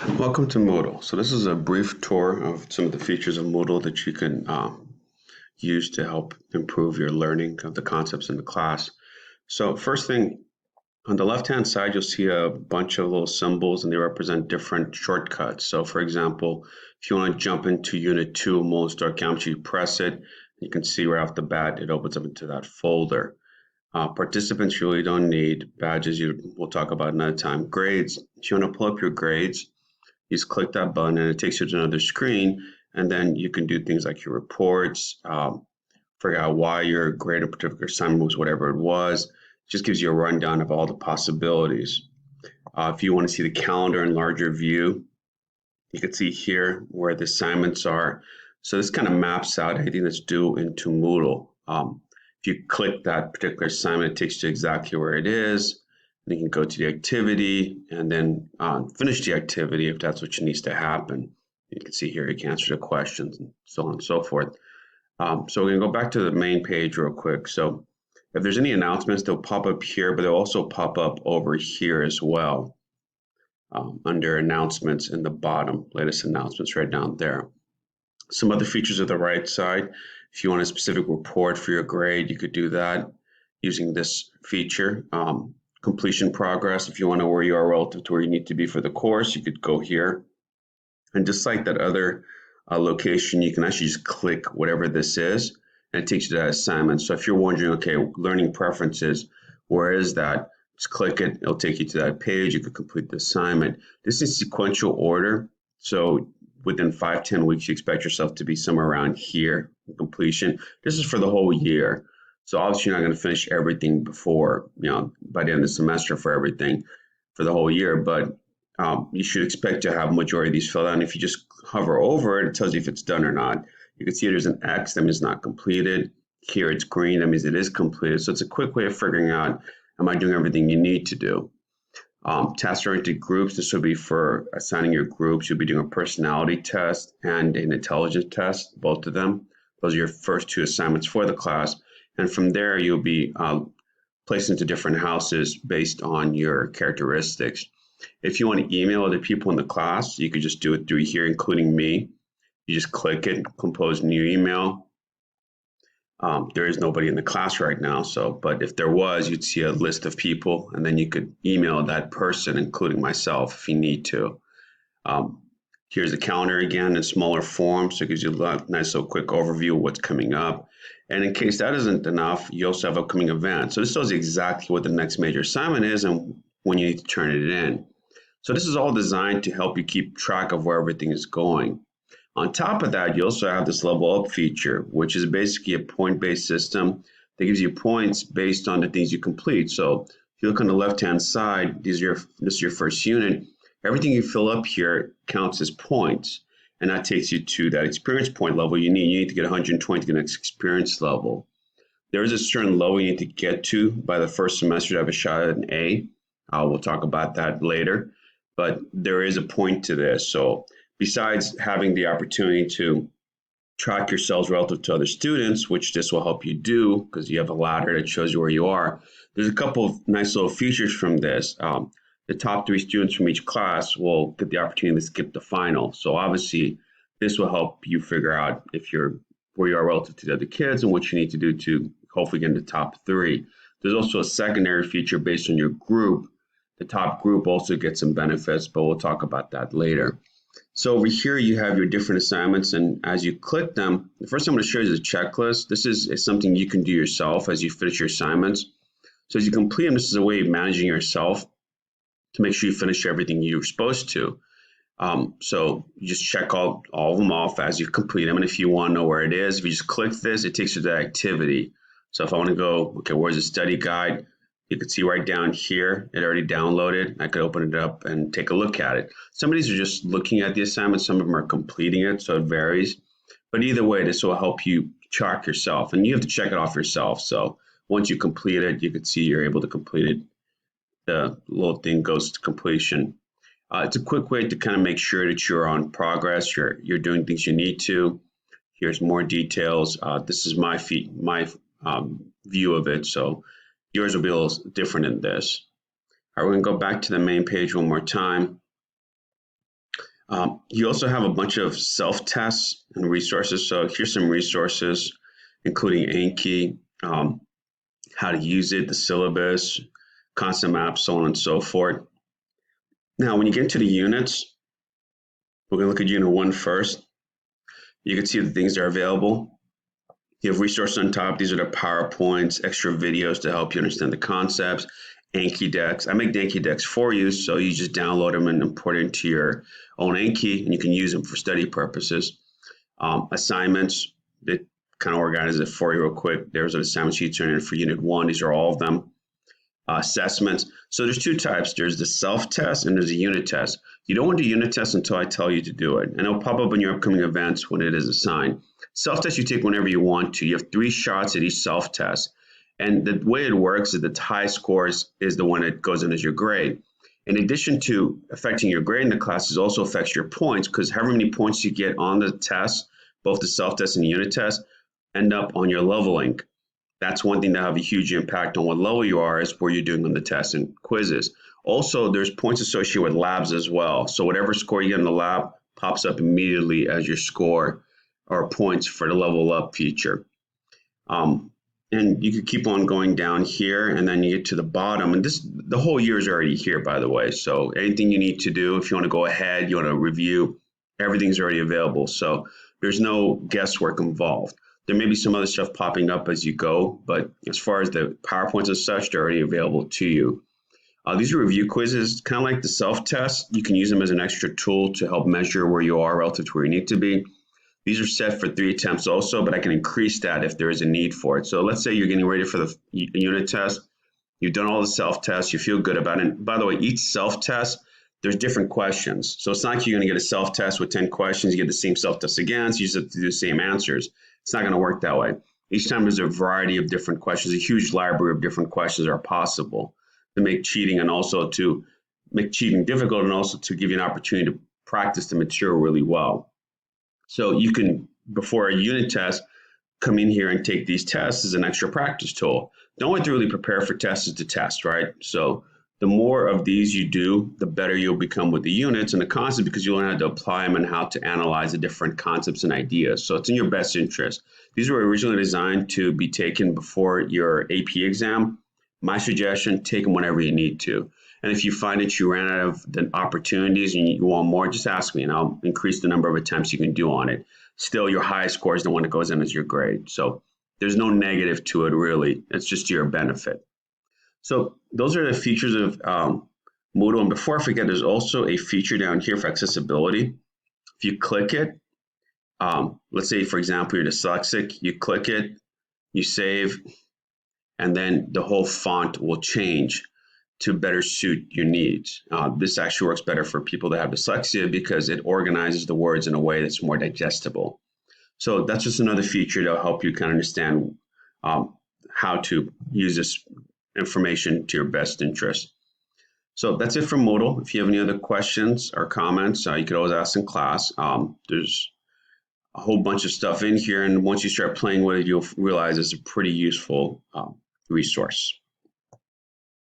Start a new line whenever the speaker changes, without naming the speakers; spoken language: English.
Welcome to Moodle. So this is a brief tour of some of the features of Moodle that you can use to help improve your learning of the concepts in the class. So first thing, on the left-hand side, you'll see a bunch of little symbols and they represent different shortcuts. So for example, if you want to jump into Unit 2 Moodle Start Geometry, you press it, you can see right off the bat, it opens up into that folder. Participants you really don't need. Badges we'll talk about another time. Grades, if you want to pull up your grades, you just click that button and it takes you to another screen, and then you can do things like your reports, figure out why your grade a particular assignment was whatever it was. It just gives you a rundown of all the possibilities. If you want to see the calendar in larger view, you can see here where the assignments are. So this kind of maps out anything that's due into Moodle. If you click that particular assignment, it takes you to exactly where it is. You can go to the activity and then finish the activity if that's what needs to happen. You can see here you can answer the questions and so on and so forth. So we're going to go back to the main page real quick. So if there's any announcements, they'll pop up here, but they'll also pop up over here as well under announcements in the bottom, latest announcements right down there. Some other features of the right side. If you want a specific report for your grade, you could do that using this feature. Completion progress, if you want to know where you are relative to where you need to be for the course, you could go here. And just like that other location, you can actually just click whatever this is, and it takes you to that assignment. So if you're wondering, okay, learning preferences, where is that? Just click it, it'll take you to that page. You could complete the assignment. This is sequential order. So within 5-10 weeks, you expect yourself to be somewhere around here in completion. This is for the whole year. So obviously you're not going to finish everything before, by the end of the semester for everything for the whole year, but you should expect to have majority of these filled out. And if you just hover over it, it tells you if it's done or not. You can see there's an X, that means not completed. Here it's green, that means it is completed. So it's a quick way of figuring out, am I doing everything you need to do? Task-oriented groups, this will be for assigning your groups. You'll be doing a personality test and an intelligence test, both of them. Those are your first two assignments for the class. And from there, you'll be placed into different houses based on your characteristics. If you want to email other people in the class, you could just do it through here, including me. You just click it, compose new email. There is nobody in the class right now, but if there was, you'd see a list of people, and then you could email that person, including myself, if you need to. Here's the calendar again in smaller form, so it gives you a nice little quick overview of what's coming up. And in case that isn't enough, you also have upcoming events. So this tells you exactly what the next major assignment is and when you need to turn it in. So this is all designed to help you keep track of where everything is going. On top of that, you also have this level up feature, which is basically a point-based system that gives you points based on the things you complete. So if you look on the left-hand side, this is your first unit. Everything you fill up here counts as points, and that takes you to that experience point level you need. You need to get 120 to get next experience level. There is a certain level you need to get to by the first semester to have a shot at an A. We'll talk about that later, but there is a point to this. So besides having the opportunity to track yourselves relative to other students, which this will help you do because you have a ladder that shows you where you are, there's a couple of nice little features from this. The top 3 students from each class will get the opportunity to skip the final. So obviously, this will help you figure out where you are relative to the other kids and what you need to do to hopefully get in the top 3. There's also a secondary feature based on your group. The top group also gets some benefits, but we'll talk about that later. So over here, you have your different assignments, and as you click them, the first thing I'm going to show you is a checklist. This is something you can do yourself as you finish your assignments. So as you complete them, this is a way of managing yourself to make sure you finish everything you're supposed to. So you just check all of them off as you complete them. And if you want to know where it is, if you just click this, it takes you to the activity. So if I want to go, okay, where's the study guide? You can see right down here, it already downloaded. I could open it up and take a look at it. Some of these are just looking at the assignment. Some of them are completing it, so it varies. But either way, this will help you track yourself. And you have to check it off yourself. So once you complete it, you can see you're able to complete it. The little thing goes to completion. It's a quick way to kind of make sure that you're on progress, you're doing things you need to. Here's more details. This is my view of it, so yours will be a little different in this. All right, we're going to go back to the main page one more time. You also have a bunch of self-tests and resources. So here's some resources, including Anki, how to use it, the syllabus, concept maps, so on and so forth. Now, when you get into the units, we're going to look at Unit 1 first. You can see the things that are available. You have resources on top. These are the PowerPoints, extra videos to help you understand the concepts, Anki decks. I make the Anki decks for you, so you just download them and import it into your own Anki, and you can use them for study purposes. Assignments, that kind of organizes it for you real quick. There's an assignment sheet turn in for Unit 1. These are all of them. Assessments. So there's two types. There's the self-test and there's a unit test. You don't want to do unit tests until I tell you to do it. And it'll pop up in your upcoming events when it is assigned. Self-test you take whenever you want to. You have 3 shots at each self-test. And the way it works is the high scores is the one that goes in as your grade. In addition to affecting your grade in the class, it also affects your points because however many points you get on the test, both the self-test and the unit test, end up on your leveling. That's one thing that have a huge impact on what level you are is where you're doing on the tests and quizzes. Also, there's points associated with labs as well. So whatever score you get in the lab pops up immediately as your score or points for the level up feature. And you could keep on going down here and then you get to the bottom. And the whole year is already here, by the way. So anything you need to do, if you want to go ahead, you want to review, everything's already available. So there's no guesswork involved. There may be some other stuff popping up as you go, but as far as the PowerPoints and such, they're already available to you. These are review quizzes, kind of like the self-test. You can use them as an extra tool to help measure where you are relative to where you need to be. These are set for 3 attempts also, but I can increase that if there is a need for it. So let's say you're getting ready for the unit test. You've done all the self-tests. You feel good about it. And by the way, each self-test, there's different questions. So it's not like you're going to get a self-test with 10 questions. You get the same self-test again, so you just have to do the same answers. It's not going to work that way. Each time there's a variety of different questions, a huge library of different questions are possible to make cheating and also to make cheating difficult and also to give you an opportunity to practice the material really well. So you can, before a unit test, come in here and take these tests as an extra practice tool. The only way to really prepare for tests is to test, right? So the more of these you do, the better you'll become with the units and the concepts because you'll learn how to apply them and how to analyze the different concepts and ideas. So it's in your best interest. These were originally designed to be taken before your AP exam. My suggestion, take them whenever you need to. And if you find that you ran out of the opportunities and you want more, just ask me and I'll increase the number of attempts you can do on it. Still, your highest score is the one that goes in as your grade. So there's no negative to it, really. It's just to your benefit. So those are the features of Moodle. And before I forget, there's also a feature down here for accessibility. If you click it, let's say, for example, you're dyslexic, you click it, you save, and then the whole font will change to better suit your needs. This actually works better for people that have dyslexia because it organizes the words in a way that's more digestible. So that's just another feature to help you kind of understand how to use this information to your best interest. So that's it from Moodle. If you have any other questions or comments, you could always ask in class. There's a whole bunch of stuff in here, and once you start playing with it, you'll realize it's a pretty useful resource.